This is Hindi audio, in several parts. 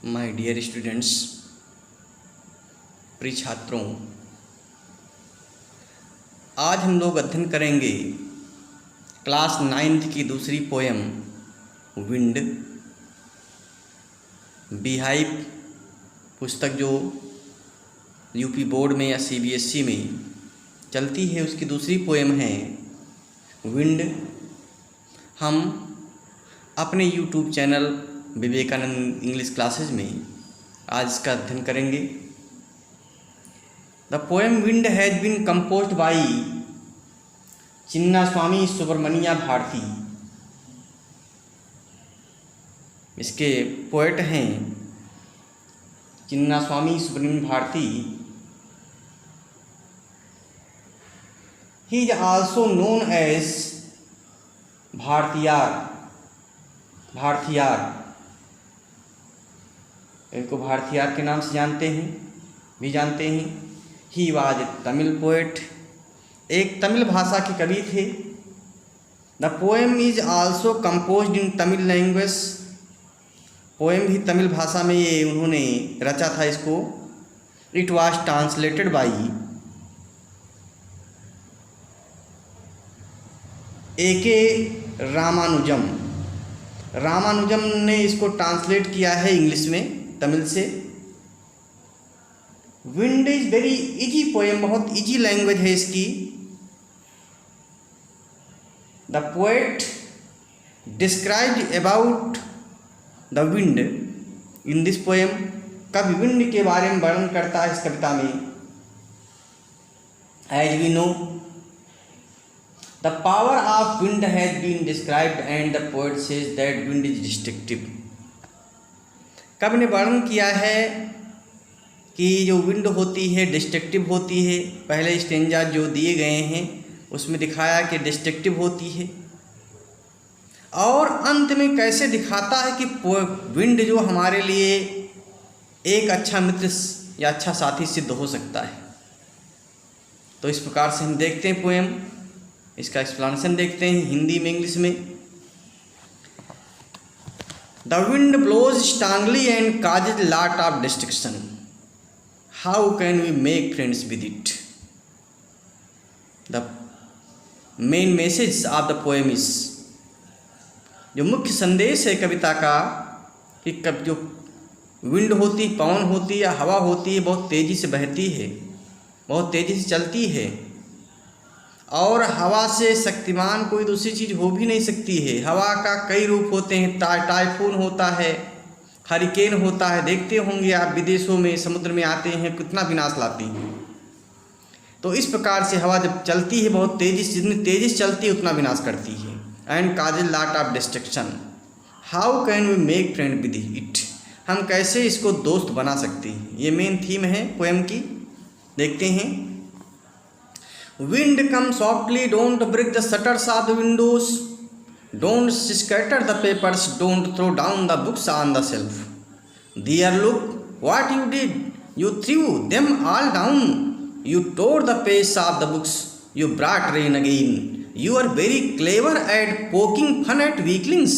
माय डियर स्टूडेंट्स, प्रिय छात्रों, आज हम लोग अध्ययन करेंगे क्लास 9th की दूसरी पोएम विंड। बीहाइव पुस्तक जो यूपी बोर्ड में या सीबीएसई में चलती है, उसकी दूसरी पोएम है विंड। हम अपने YouTube channel Vivekananda English classes में आज इसका अध्ययन करेंगे। The poem wind has been composed by Chinnaswamy Subramania Bharati. इसके पोएट हैं Chinnaswamy Subramania Bharati. He is also known as Bharatiyar. इनको भारतीयार के नाम से जानते हैं। He was a Tamil poet, एक तमिल भाषा के कवि थे। The poem is also composed in Tamil language. Poem भी तमिल भाषा में ये उन्होंने रचा था इसको। It was translated by A.K. Ramanujam ने इसको ट्रांसलेट किया है इंग्लिश में तमिल से। Wind is very easy poem, बहुत इजी लैंग्वेज है इसकी। The poet described about the wind in this poem. कवि विंड के बारे में वर्णन करता है इस कविता में। As we know the power of wind has been described and the poet says that wind is destructive। कवि ने वर्णन किया है कि जो विंड होती है डिस्ट्रक्टिव होती है। पहले स्टेंजा जो दिए गए हैं उसमें दिखाया कि डिस्ट्रक्टिव होती है, और अंत में कैसे दिखाता है कि विंड जो हमारे लिए एक अच्छा मित्र या अच्छा साथी सिद्ध हो सकता है। तो इस प्रकार से हम देखते हैं पोएम, इसका एक्सप्लेनेशन देखते हैं हिंदी में इंग्लिश में। The wind blows strongly and causes lot of destruction. How can we make friends with it. The main message of the poem is, जो मुख्य संदेश है कविता का, कि कब जो विंड होती, पवन होती या हवा होती है, बहुत तेज़ी से बहती है, बहुत तेज़ी से चलती है, और हवा से शक्तिमान कोई दूसरी चीज़ हो भी नहीं सकती है। हवा का कई रूप होते हैं। टाइफून होता है, हरिकेन होता है। देखते होंगे आप विदेशों में समुद्र में आते हैं, कितना विनाश लाती हैं। तो इस प्रकार से हवा जब चलती है बहुत तेज़ी से, जितनी तेज़ी से चलती है उतना विनाश करती है। And causes lot of destruction. How can we make friend with it. हम कैसे इसको दोस्त बना सकते हैं, ये मेन थीम है पोएम की। देखते हैं। Wind come softly, don't break the shutters of the windows, don't scatter the papers, don't throw down the books on the shelf. Dear, look what you did. You threw them all down. You tore the pages of the books. You brought rain again. You are very clever at poking fun at weaklings.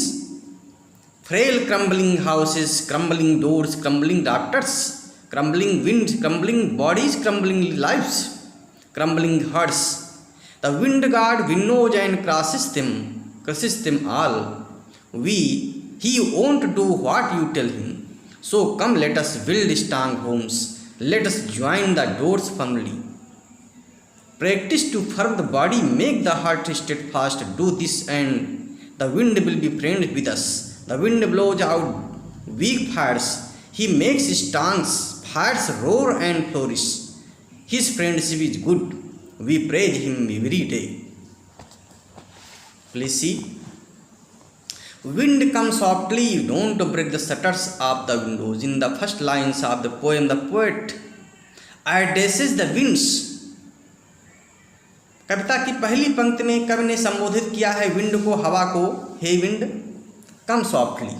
Frail crumbling houses, crumbling doors, crumbling doctors, crumbling wind, crumbling bodies, crumbling lives, crumbling hearts. The wind god winnows and crushes them all. He won't do what you tell him. So come, let us build strong homes. Let us join the doors firmly. Practice to firm the body, make the heart steadfast. Do this and the wind will be friends with us. The wind blows out weak fires. He makes strong fires roar and flourish. His friendship is good. We praise him every day. Please see. Wind comes softly, don't break the shutters of the windows. In the first lines of the poem, the poet addresses the winds. कविता की पहली पंक्ति में कवि ने संबोधित किया है विंड को, हवा को। Hey wind, come softly,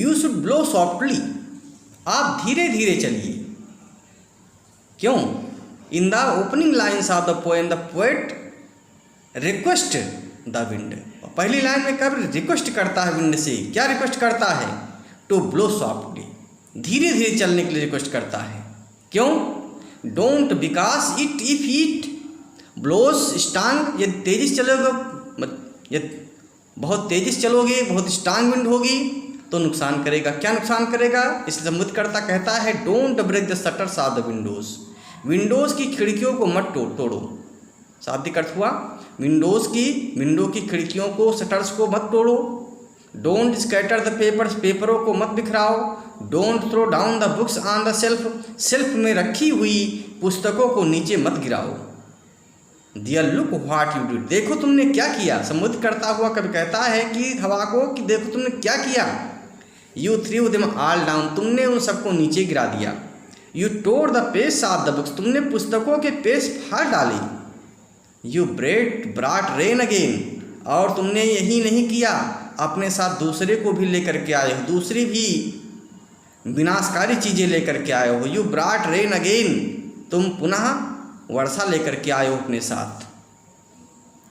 you should blow softly. आप धीरे धीरे चलिए। क्यों? In the opening lines of the poem, the poet requested the wind। पहली लाइन में कब रिक्वेस्ट करता है विंड से, क्या रिक्वेस्ट करता है? टू ब्लो सॉफ्टली, धीरे धीरे चलने के लिए रिक्वेस्ट करता है। क्यों? Don't because it blows strong, यदि तेजी से चलोगे, यदि बहुत तेजी से चलोगे, बहुत स्ट्रांग विंड होगी तो नुकसान करेगा। क्या नुकसान करेगा? इसलिए संबोधनकर्ता कहता है don't break the shutters of the windows, windows की खिड़कियों को मत तोड़ो। शाब्दिक अर्थ हुआ विंडो की खिड़कियों को, शटर्स को मत तोड़ो। डोंट स्कैटर द पेपर्स, पेपरों को मत बिखराओ। Don't throw down the books on the shelf, shelf में रखी हुई पुस्तकों को नीचे मत गिराओ। Dear look what you did, देखो तुमने क्या किया। संबोधित करता हुआ कभी कहता है कि हवा को कि देखो तुमने क्या किया। You through them all down, तुमने उन सबको नीचे गिरा दिया। You tore the page of the books, तुमने पुस्तकों के पेज फाड़ डाले। यू ब्राट रेन अगेन, और तुमने यही नहीं किया, अपने साथ दूसरे को भी लेकर के आए हो, दूसरी भी विनाशकारी चीज़ें लेकर के आए हो। यू ब्राट रेन अगेन, तुम पुनः वर्षा लेकर के आए हो अपने साथ।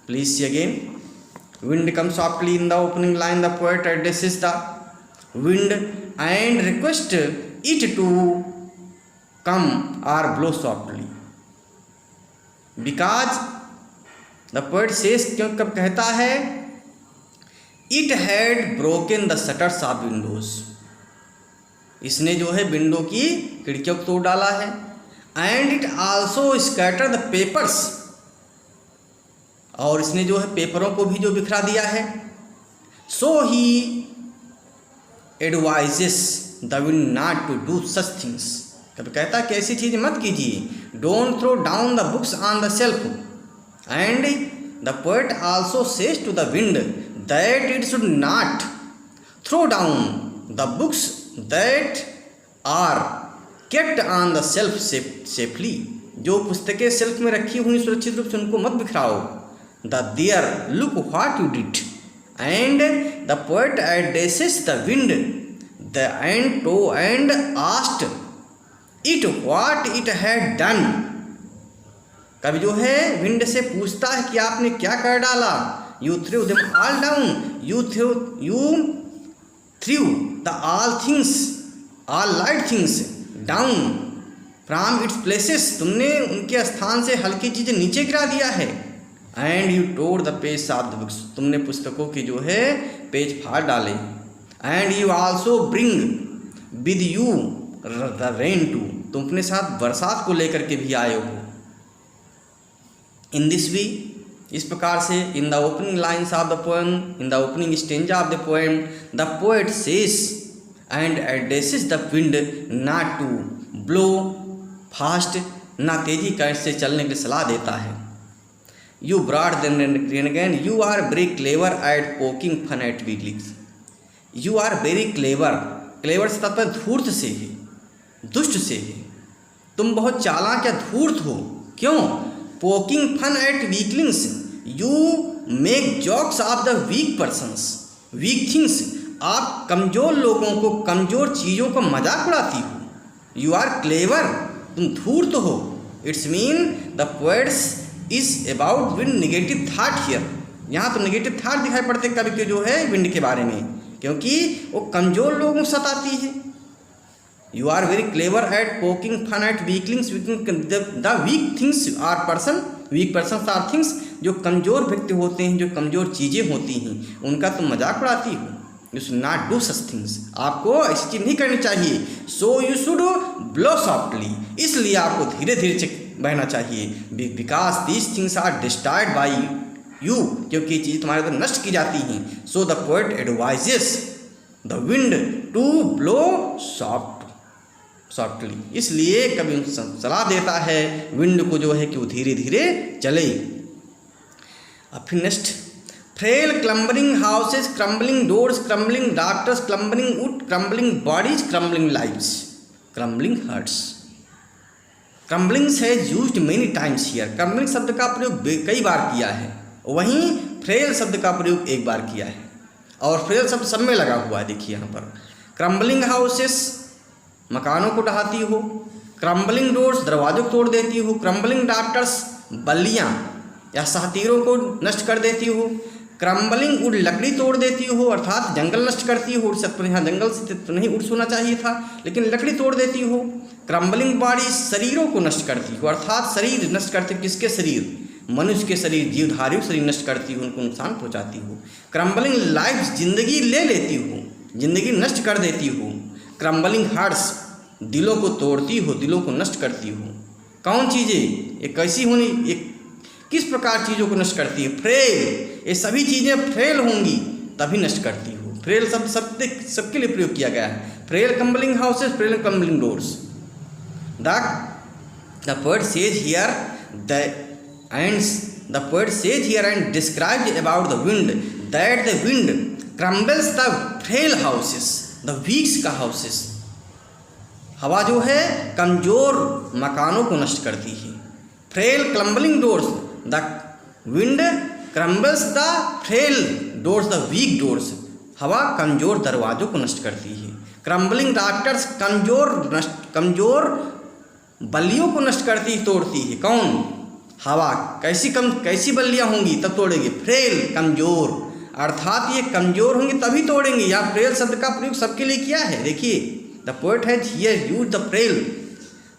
Please see again, wind come softly in the opening line, the poet addresses the wind and request it to come और blow softly because the poet says, क्यों कब कहता है it had broken the shutters of windows, इसने जो है विंडो की खिड़कियों को तोड़ डाला है। And it also scatter the papers, और इसने जो है पेपरों को भी जो बिखरा दिया है। So he advises the wind not to do such things, कभी कहता है कि ऐसी चीज़ मत कीजिए। Don't throw down the books on the shelf, and the poet also says to the wind that it should not throw down the books that are kept on the shelf safely, जो पुस्तकें सेल्फ में रखी हुई सुरक्षित रूप से उनको मत बिखराओ। The dear look what you did, and the poet addresses the wind the and asked it what it had done, कभी जो है विंड से पूछता है कि आपने क्या कर डाला। You through them all down, you through the all light things down from its places, तुमने उनके स्थान से हल्की चीज़ें नीचे गिरा दिया है। And you tore the page of the books, तुमने पुस्तकों की जो है पेज फाड़ डाले। And you also bring with you the rain too, तुम अपने साथ बरसात को लेकर के भी आए हो। इन दिस वे, इस प्रकार से in the opening lines of the poem, in the opening stanza of the poem, the poet says and addresses the wind not to blow fast, ना तेजी से चलने की सलाह देता है। You brought then again, you are very clever at poking fun at weaklings, you are very clever, clever से तात्पर्य धूर्त से है, दुष्ट से है। तुम बहुत चालाक या धूर्त हो। क्यों? Poking fun at weaklings, you make jokes of the weak persons, weak things, आप कमज़ोर लोगों को, कमज़ोर चीज़ों का मजाक उड़ाती हो। यू आर क्लेवर, तुम धूर्त हो। It's mean the poets is about wind negative that here, यहाँ तो नेगेटिव थाट दिखाई पड़ते कवि के जो है विंड के बारे में, क्योंकि वो कमज़ोर लोगों को सताती है। You are very clever at poking fun at weaklings, the weak things are person, weak person are things, जो कमज़ोर व्यक्ति होते हैं, जो कमज़ोर चीज़ें होती हैं, उनका तुम मजाक उड़ाती हो। You should not do such things, आपको ऐसी चीज़ नहीं करनी चाहिए। So you should blow softly, इसलिए आपको धीरे धीरे बहना चाहिए। Because these things are destroyed by you, क्योंकि चीज़ तुम्हारे द्वारा नष्ट की जाती हैं। So the poet advises the wind to blow softly, इसलिए कभी सलाह देता है विंड को जो है कि वो धीरे धीरे चले। अब फिर next, frail crumbling houses, crumbling doors, crumbling doctors, crumbling wood, crumbling bodies, crumbling lives, crumbling hearts. Crumblings है used many times here, crumbling शब्द का प्रयोग कई बार किया है, वहीं फ्रेल शब्द का प्रयोग एक बार किया है, और फ्रेल शब्द सब में लगा हुआ है। देखिए यहाँ पर क्रम्बलिंग हाउसेस, मकानों को ढहाती हो। क्रम्बलिंग डोर्स, दरवाजों को तोड़ देती हो। क्रम्बलिंग डॉक्टर्स, बल्लियाँ या सातीरों को नष्ट कर देती हो। क्रम्बलिंग वुड लकड़ी तोड़ देती हो, अर्थात जंगल नष्ट करती हो। उड़ सकते यहाँ जंगल से तो नहीं उड़ सोना चाहिए था, लेकिन लकड़ी तोड़ देती हो। क्रम्बलिंग बॉडी शरीरों को नष्ट करती हो, अर्थात शरीर नष्ट करती। किसके शरीर? मनुष्य के शरीर, जीवधारियों शरीर नष्ट करती हो, उनको नुकसान पहुँचाती हो। क्रम्बलिंग लाइफ जिंदगी ले लेती हो, जिंदगी नष्ट कर देती हो। क्रम्बलिंग हार्ट्स दिलों को तोड़ती हो, दिलों को नष्ट करती हो। कौन चीज़ें ये कैसी होनी, ये किस प्रकार चीज़ों को नष्ट करती है? फ्रेल, ये सभी चीज़ें फ्रेल होंगी तभी नष्ट करती हो। फ्रेल शब्द सबके लिए प्रयोग किया गया है। Frail crumbling houses, frail crumbling doors. The poet says here and describes about the wind that the wind crumbles the frail houses, the weaks का हाउसेस। हवा जो है कमज़ोर मकानों को नष्ट करती है। Frail crumbling doors, the wind crumbles the frail doors, the weak doors. हवा कमज़ोर दरवाज़ों को नष्ट करती है। क्रम्बलिंग राफ्टर्स, कमज़ोर बल्लियों को नष्ट करती, तोड़ती है। कौन? हवा। कैसी बल्लियाँ होंगी तब तोड़ेंगे? फ्रेल, कमज़ोर, अर्थात ये कमज़ोर होंगी तभी तोड़ेंगे। यहाँ फ्रेल शब्द का प्रयोग सबके लिए किया है। देखिए, the poet has here used the frail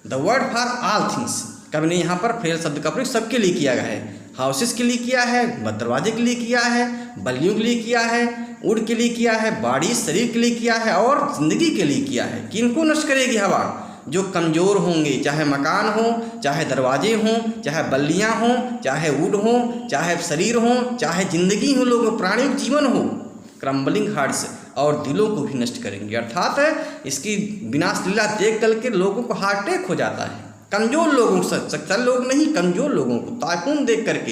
the word for all things. कवि ने यहाँ पर फ्रेल शब्द का प्रयोग सबके लिए किया गया है। हाउसेस के लिए किया है, दरवाजे के लिए किया है, बल्लियों के लिए किया है, वुड के लिए किया है, बॉडी शरीर के लिए किया है, और जिंदगी के लिए किया है। किनको नष्ट करेगी हवा? जो कमज़ोर होंगे, चाहे मकान हो, चाहे दरवाजे हों, चाहे बल्लियाँ हों, चाहे वुड हों, चाहे शरीर हों, चाहे जिंदगी हो, लोगों प्राणियों का जीवन हो। क्रम्बलिंग हार्ट्स, और दिलों को भी नष्ट करेंगे, अर्थात इसकी विनाश लीला देख करके लोगों को हार्ट अटैक हो जाता है। कमज़ोर लोगों को, सच्चा लोग नहीं, कमज़ोर लोगों को ताइफून देख करके,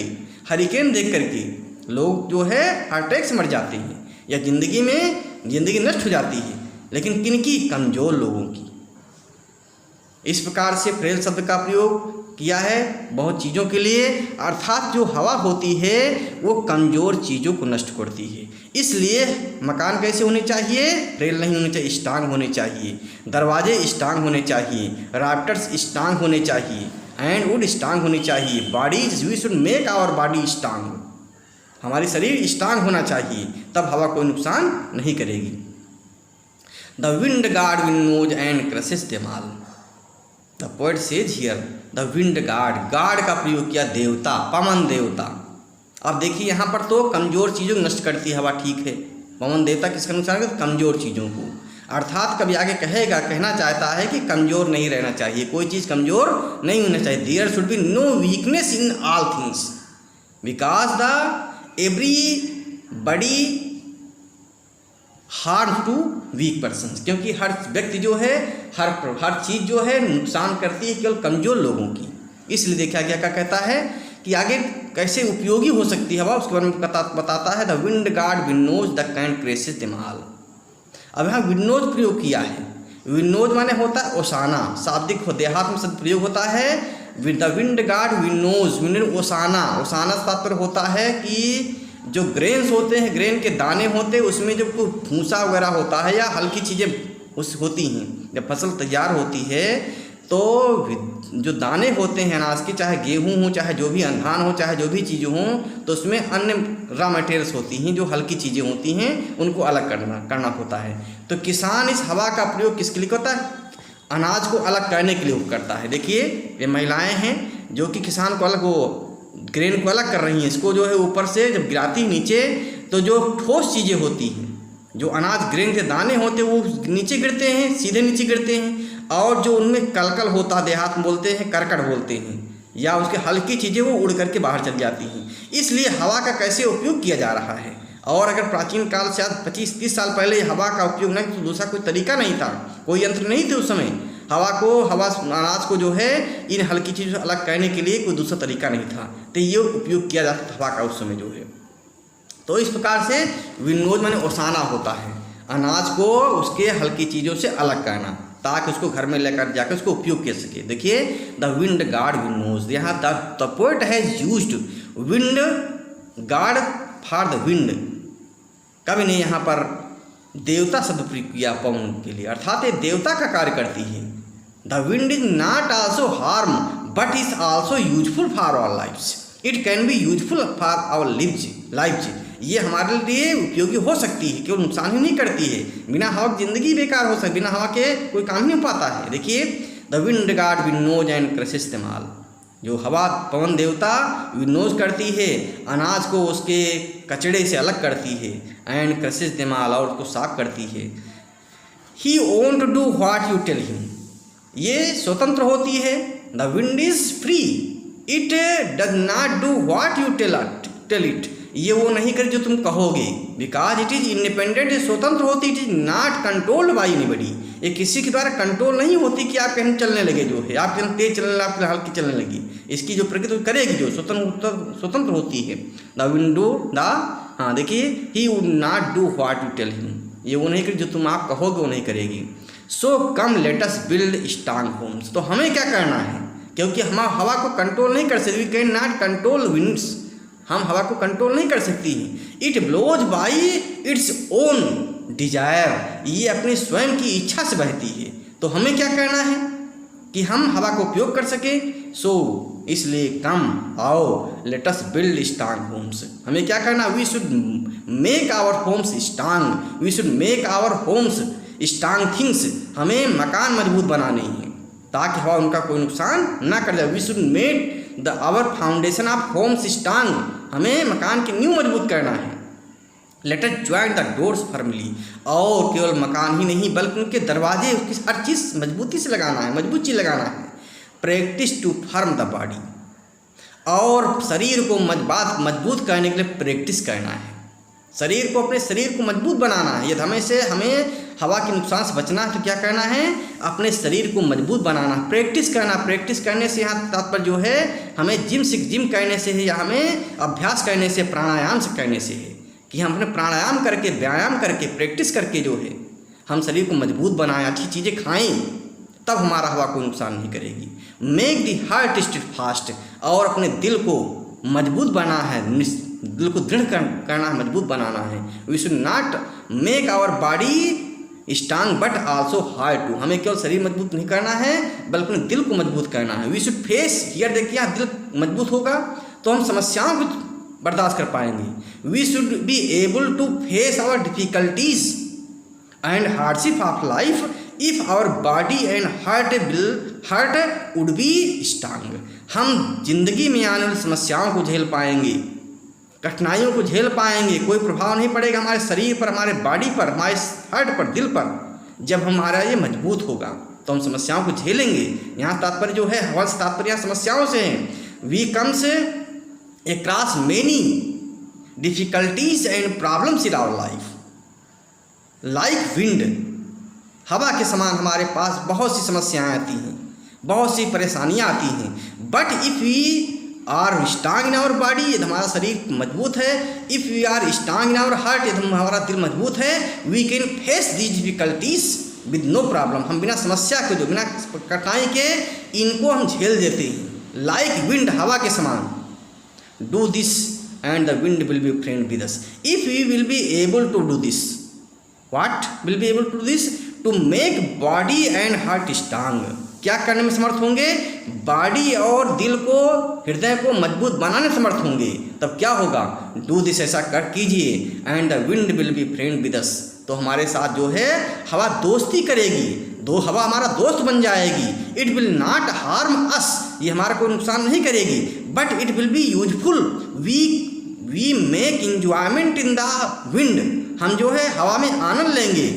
हरिकेन देख करके लोग जो है हार्ट अटैक से मर जाते हैं, या जिंदगी नष्ट हो जाती है। लेकिन किनकी? कमज़ोर लोगों की। इस प्रकार से फ्रेल शब्द का प्रयोग किया है बहुत चीज़ों के लिए, अर्थात जो हवा होती है वो कमज़ोर चीज़ों को नष्ट करती है। इसलिए मकान कैसे होने चाहिए? फ्रेल नहीं होने चाहिए, स्ट्रांग होने चाहिए। दरवाजे स्ट्रांग होने चाहिए, राफ्टर्स स्ट्रांग होने चाहिए, एंड वुड स्ट्रांग होनी चाहिए। Bodies, we should make our body strong. हमारी शरीर स्ट्रांग होना चाहिए, तब हवा कोई नुकसान नहीं करेगी। The wind guard Windows and crosses them all. The poet says here the wind guard का प्रयोग किया देवता, पवन देवता। अब देखिए यहाँ पर तो कमज़ोर चीज़ों को नष्ट करती है हवा, ठीक है। पवन देवता किसका नुकसान करता? कमज़ोर चीज़ों को। अर्थात कभी आगे कहना चाहता है कि कमज़ोर नहीं रहना चाहिए, कोई चीज़ कमज़ोर नहीं होना चाहिए। There should be no weakness in all things because the every body harm to weak person. क्योंकि हर व्यक्ति जो है, हर चीज़ जो है नुकसान करती है केवल कमज़ोर लोगों की। इसलिए देखा गया क्या कहता है कि आगे कैसे उपयोगी हो सकती है हवा, उसके बारे में बताता है। The wind guard windows the can creases them all. अब यहाँ विंडोज प्रयोग किया है। विंडोज माने होता है ओसाना, शाब्दिक देहात में शब्द प्रयोग होता है। द विंड गार्ड विंडोज, ओसाना से तात्पर्य होता है कि जो ग्रेन्स होते हैं, ग्रेन के दाने होते हैं, उसमें जब कोई भूसा वगैरह होता है या हल्की चीज़ें उस होती हैं, जब फसल तैयार होती है तो जो दाने होते हैं अनाज के, चाहे गेहूं हो, चाहे जो भी धान हो, चाहे जो भी चीज़ें हों, तो उसमें अन्य रॉ मटेरियल्स होती हैं जो हल्की चीज़ें होती हैं, उनको अलग करना होता है। तो किसान इस हवा का प्रयोग किसके लिए करता है? अनाज को अलग करने के लिए करता है। देखिए ये महिलाएँ हैं जो कि किसान को अलग, वो ग्रेन को अलग कर रही हैं। इसको जो है ऊपर से जब गिराती है नीचे, तो जो ठोस चीज़ें होती हैं, जो अनाज ग्रेन के दाने होते हैं वो नीचे गिरते हैं, सीधे नीचे गिरते हैं, और जो उनमें कलकल होता है, देहात में बोलते हैं करकट बोलते हैं, या उसके हल्की चीज़ें वो उड़ करके बाहर चल जाती हैं। इसलिए हवा का कैसे उपयोग किया जा रहा है। और अगर प्राचीन काल से 25-30 साल पहले हवा का उपयोग नहीं, तो दूसरा कोई तरीका नहीं था, कोई यंत्र नहीं थे उस समय। अनाज को जो है इन हल्की चीज़ों से अलग करने के लिए कोई दूसरा तरीका नहीं था, तो ये उपयोग किया जाता था हवा का उस समय जो है। तो इस प्रकार से विंडोज माने ओसाना होता है, अनाज को उसके हल्की चीज़ों से अलग करना, ताकि उसको घर में लेकर जाकर उसको उपयोग कर सके। देखिए द विंड गार्ड विंडोज, यहाँ the poet has used wind guard for the wind. कवि ने यहाँ पर देवता शब्द प्रयोग किया पवन के लिए, अर्थात ये देवता का कार्य करती है। The wind is not also harm but is also useful for our lives. It can be useful for our lives. ये हमारे लिए उपयोगी हो सकती है, केवल नुकसान ही नहीं करती है। बिना हवा की जिंदगी बेकार हो सकती, बिना हवा के कोई काम नहीं हो पाता है। देखिए, the wind god winnows and crushes them all. जो हवा पवन देवता विनोज करती है, अनाज को उसके कचड़े से अलग करती है, एंड क्रशेस देम ऑल, और उसको साफ करती है। He won't do what you tell him. ये स्वतंत्र होती है। The wind is free, it does not do what you tell it. ये वो नहीं करे जो तुम कहोगे, बिकॉज इट इज इंडिपेंडेंट, स्वतंत्र होती, it is not controlled by anybody. ये किसी के द्वारा कंट्रोल नहीं होती कि आप कहीं चलने लगे, जो है आप कहीं तेज चलने लगे, आप हल्की चलने लगी। इसकी जो प्रकृति करेगी, जो स्वतंत्र होती है। द विंडो हाँ देखिए, he would not do what you tell him. ये वो नहीं करे जो तुम आप कहोगे, वो नहीं करेगी। So come let us build strong homes. तो हमें क्या करना है, क्योंकि हम हवा को कंट्रोल नहीं कर सकते, we can not control winds. हम हवा को कंट्रोल नहीं कर सकती हैं। It blows by its own desire. ये अपनी स्वयं की इच्छा से बहती है। तो हमें क्या करना है कि हम हवा को उपयोग कर सके। सो इसलिए कम आओ, let us build strong homes. हमें क्या करना, we should make our homes strong, we should make our homes strong things. हमें मकान मजबूत बनाने हैं ताकि हवा उनका कोई नुकसान ना कर जाए। We should make the our foundation of homes strong. हमें मकान की नींव मजबूत करना है। Let us join the doors firmly. और केवल मकान ही नहीं बल्कि उनके दरवाजे, उसकी हर चीज़ मजबूती से लगाना है, मजबूत चीज़ लगाना है। Practice to firm the body. और शरीर को मजबूत करने के लिए प्रैक्टिस करना है। शरीर को, अपने शरीर को मजबूत बनाना है। यदि हमें हवा के नुकसान से बचना है तो क्या करना है, अपने शरीर को मजबूत बनाना, प्रैक्टिस करना। प्रैक्टिस करने से यहाँ तात्पर्य जो है, हमें जिम करने से है, या हमें अभ्यास करने से, प्राणायाम से करने से है कि हम अपने प्राणायाम करके, व्यायाम करके, प्रैक्टिस करके जो है हम शरीर को मजबूत बनाएं, अच्छी चीज़ें खाएं, तब हमारा हवा को नुकसान नहीं करेगी। Make the heart steadfast. और अपने दिल को मजबूत बनाना है, दिल को दृढ़ करना है, मजबूत बनाना है। We should not make our body strong but also hard too. हमें केवल शरीर मजबूत नहीं करना है बल्कि अपने दिल को मजबूत करना है। वी शुड फेस, हियर देखिए, दिल मजबूत होगा तो हम समस्याओं को बर्दाश्त कर पाएंगे। We should be able to face our difficulties and hardship of life if our body and heart would be strong. हम जिंदगी में आने वाली समस्याओं को झेल पाएंगे, कठिनाइयों को झेल पाएंगे, कोई प्रभाव नहीं पड़ेगा हमारे शरीर पर, हमारे बॉडी पर, हमारे हार्ट पर, दिल पर। जब हमारा ये मजबूत होगा तो हम समस्याओं को झेलेंगे। यहाँ तात्पर्य जो है, हवा से तात्पर्य यहाँ समस्याओं से है। We comes across many difficulties and problems in our life like wind. हवा के समान हमारे पास बहुत सी समस्याएं आती हैं, बहुत सी परेशानियां आती हैं। But if we are strong in our body, यदि हमारा शरीर मजबूत है, if we are strong in our heart, यदि हमारा दिल मजबूत है, we can face these difficulties with no problem. हम बिना समस्या के, जो बिना कठिनाई के, इनको हम झेल देते हैं। लाइक विंड, हवा के समान। Do this and the wind will be friend with us. If we will be able to do this, what will be able to do this, to make body and heart strong. क्या करने में समर्थ होंगे, बॉडी और दिल को, हृदय को मजबूत बनाने में समर्थ होंगे। तब क्या होगा, डू दिस, ऐसा कर कीजिए, and the wind will be friend with अस। तो हमारे साथ जो है हवा दोस्ती करेगी, हवा हमारा दोस्त बन जाएगी। It will not harm us, ये हमारा कोई नुकसान नहीं करेगी, but it will be useful. We make enjoyment in the wind. हम जो है हवा में आनंद लेंगे,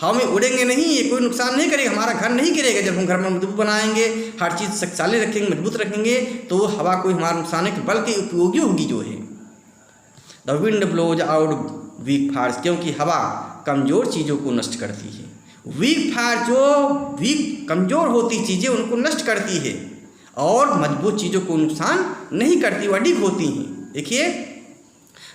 हवा में उड़ेंगे नहीं, ये कोई नुकसान नहीं करेगा, हमारा घर नहीं गिरेगा। जब हम घर में मजबूत बनाएंगे, हर चीज़ शक्तिशाली रखेंगे, मजबूत रखेंगे, तो हवा कोई हमारा नुकसान नहीं बल्कि उपयोगी होगी जो है। The wind blows out weak fires, क्योंकि हवा कमज़ोर चीज़ों को नष्ट करती है। वीक फायर, जो वीक कमज़ोर होती चीज़ें उनको नष्ट करती है, और मजबूत चीज़ों को नुकसान नहीं करती, वो अडिग होती हैं। देखिए,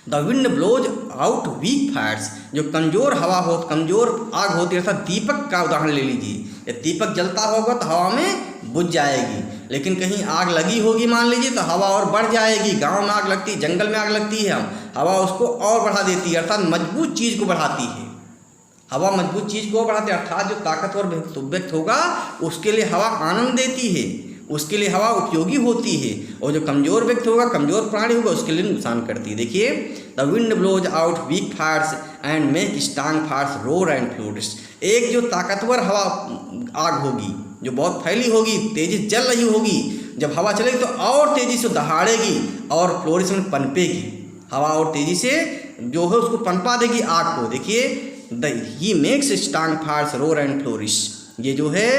the wind blows out weak fires, जो कमज़ोर हवा हो, कमज़ोर आग होती है, अर्थात दीपक का उदाहरण ले लीजिए। यदि दीपक जलता होगा तो हवा में बुझ जाएगी, लेकिन कहीं आग लगी होगी मान लीजिए तो हवा और बढ़ जाएगी। गांव में आग लगती, जंगल में आग लगती है, हवा उसको और बढ़ा देती है, अर्थात मजबूत चीज़ को बढ़ाती है। हवा मजबूत चीज़ को बढ़ाती है, अर्थात जो ताकतवर व्यक्ति होगा उसके लिए हवा आनंद देती है, उसके लिए हवा उपयोगी होती है, और जो कमज़ोर व्यक्ति होगा, कमज़ोर प्राणी होगा, उसके लिए नुकसान करती है। देखिए, the wind blows out weak fires and make strong fires roar and flourish. एक जो ताकतवर हवा आग होगी, जो बहुत फैली होगी, तेजी जल रही होगी, जब हवा चलेगी तो और तेज़ी से दहाड़ेगी और फ्लोरिश में पनपेगी। हवा और तेज़ी से जो है उसको पनपा देगी आग को। देखिए, he makes strong fires roar and flourish. ये जो है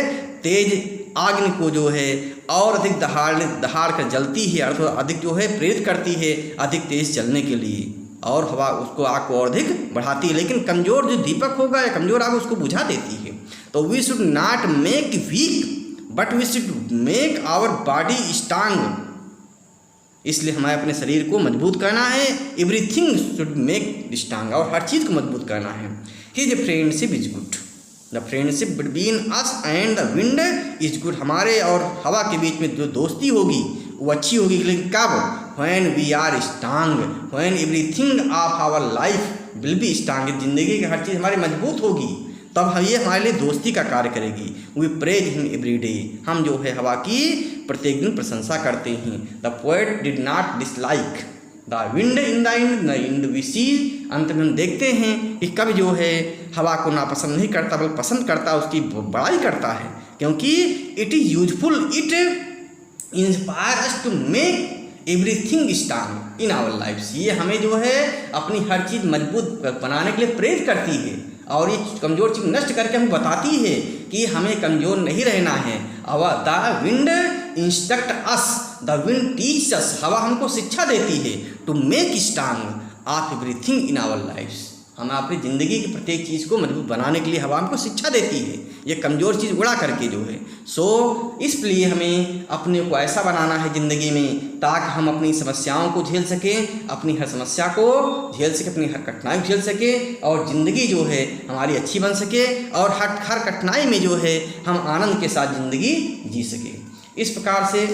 तेज आग को जो है और अधिक दहाड़ कर जलती है, अर्थात अधिक जो है प्रेरित करती है अधिक तेज चलने के लिए, और हवा उसको आग को और अधिक बढ़ाती है। लेकिन कमज़ोर जो दीपक होगा या कमज़ोर आग उसको बुझा देती है। तो we should not make weak but we should make our body strong. इसलिए हमें अपने शरीर को मजबूत करना है। एवरीथिंग शुड मेक स्ट्रांग, और हर चीज़ को मजबूत करना है। His friendship is good, the friendship between us and the wind is good. हमारे और हवा के बीच में जो दोस्ती होगी वो अच्छी होगी, लेकिन कब? When we are strong, when everything of our life will be strong. जिंदगी की हर चीज़ हमारी मजबूत होगी, तब ये हमारे लिए दोस्ती का कार्य करेगी। We praise him every day, हम जो है हवा की प्रत्येक दिन प्रशंसा करते हैं। The poet did not dislike the wind in the end we see. अंत में हम देखते हैं कि कवि जो है हवा को नापसंद नहीं करता बल्कि पसंद करता, उसकी बड़ाई करता है, क्योंकि it is useful, it inspire us to make everything strong in our lifes. ये हमें जो है अपनी हर चीज़ मजबूत बनाने के लिए प्रेरित करती है, और ये कमज़ोर चीज़ नष्ट करके हमें बताती है कि हमें कमज़ोर नहीं रहना है। The wind instruct us, the wind teach us, हवा हमको शिक्षा देती है to make strong of everything in our lifes. हमें अपनी ज़िंदगी की प्रत्येक चीज़ को मजबूत बनाने के लिए हवा हमको शिक्षा देती है, ये कमज़ोर चीज़ उड़ा करके जो है। इसलिए हमें अपने को ऐसा बनाना है ज़िंदगी में ताकि हम अपनी समस्याओं को झेल सकें, अपनी हर समस्या को झेल सकें, अपनी हर कठिनाई झेल सकें, और ज़िंदगी जो है हमारी अच्छी बन सके, और हर कठिनाई में जो है हम आनंद के साथ ज़िंदगी जी सकें। इस प्रकार से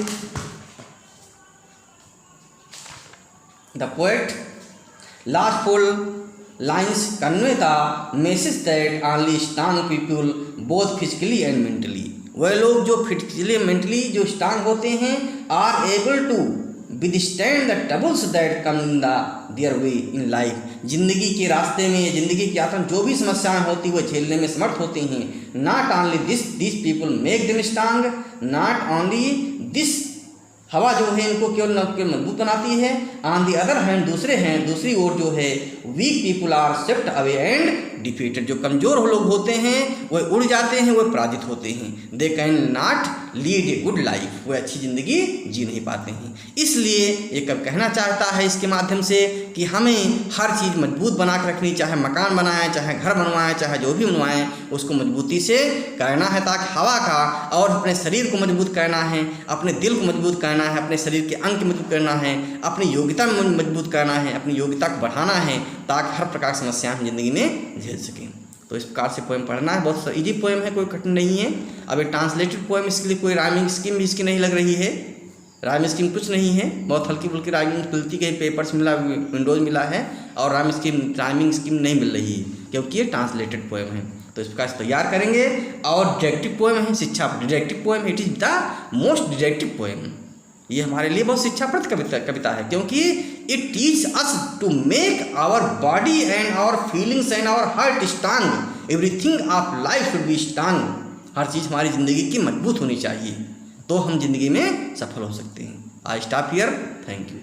the poet last four lines convey the message that only strong people both physically and mentally, वह लोग जो फिजिकली मेंटली जो स्ट्रांग होते हैं are able to withstand the troubles that come in their way in life. जिंदगी के रास्ते में, जिंदगी की यात्रा में जो भी समस्याएं होती वो झेलने में समर्थ होते हैं। Not only this people make them strong, not only this, हवा जो है इनको केवल मजबूत बनाती है। ऑन दी अदर हैंड, दूसरी ओर जो है weak people are swept away and defeated. जो कमज़ोर लोग होते हैं वह उड़ जाते हैं, वह पराजित होते हैं। They can not lead a good life, वह अच्छी ज़िंदगी जी नहीं पाते हैं। इसलिए ये कब कहना चाहता है इसके माध्यम से कि हमें हर चीज़ मजबूत बना के रखनी, चाहे मकान बनाएं, चाहे घर बनवाएं, चाहे जो भी बनवाएं, उसको मजबूती से करना है, ताकि हवा का, और अपने शरीर को मजबूत करना है, अपने दिल को मजबूत करना है, अपने शरीर के अंग को मजबूत करना है, अपनी योग्यता में मजबूत करना है, अपनी योग्यता को बढ़ाना है, ताकि हर प्रकार की समस्याएं हम जिंदगी में झेल सकें। तो इस प्रकार से पोएम पढ़ना है, बहुत इजी पोएम है, कोई कठिन नहीं है। अब ये ट्रांसलेटेड पोएम, इसके लिए कोई राइमिंग स्कीम भी इसकी नहीं लग रही है, राइमिंग स्कीम कुछ नहीं है, बहुत हल्की फुल्की राइमिंग मिलती, कहीं पेपर्स मिला, विंडोज़ मिला है, और राइमिंग स्कीम नहीं मिल रही है, क्योंकि ये ट्रांसलेटेड पोएम है। तो इस प्रकार से तैयार करेंगे। और डिडक्टिव पोएम है, शिक्षा deductive poem, it is the most deductive poem. ये हमारे लिए बहुत शिक्षाप्रद कविता है, क्योंकि it teach us to make our body and our feelings and our heart strong. Everything of life should be strong. हर चीज़ हमारी ज़िंदगी की मजबूत होनी चाहिए, तो हम जिंदगी में सफल हो सकते हैं। I stop here, thank you.